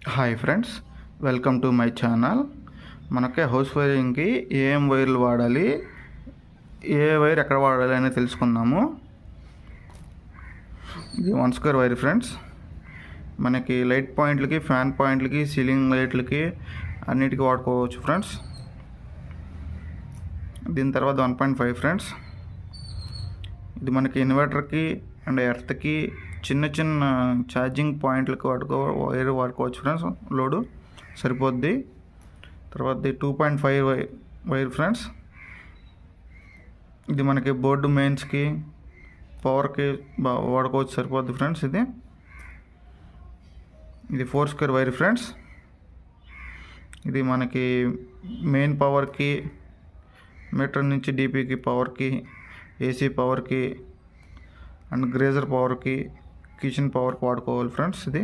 Hi friends, welcome to my channel. మనకి house వైరింగ్కి ఏం వైర్లు వాడాలి, ఏ వైర్ ఎక్కడ వాడాలి అనేది తెలుసుకుందాము. ఇది 1 స్క్వేర్ వైర్ ఫ్రెండ్స్. మనకి లైట్ పాయింట్లకి, ఫ్యాన్ పాయింట్లకి, సీలింగ్ లైట్లకి అన్నిటికీ వాడుకోవచ్చు ఫ్రెండ్స్. దీని తర్వాత 1.5 ఫ్రెండ్స్. ఇది మనకి ఇన్వర్టర్కి అండ్ ఎర్త్కి చిన్న చిన్న ఛార్జింగ్ పాయింట్లకు వైర్ వాడుకోవచ్చు ఫ్రెండ్స్. లోడు సరిపోద్ది. తర్వాత 2.5 వైర్ ఫ్రెండ్స్. ఇది మనకి బోర్డు మెయిన్స్కి, పవర్కి వాడుకోవచ్చు, సరిపోద్ది ఫ్రెండ్స్. ఇది 4 స్క్వేర్ వైర్ ఫ్రెండ్స్. ఇది మనకి మెయిన్ పవర్కి, మీటర్ నుంచి డీపీకి పవర్కి, ఏసీ పవర్కి అండ్ గ్రేజర్ పవర్కి, కిచెన్ పవర్కి వాడుకోవాలి ఫ్రెండ్స్. ఇది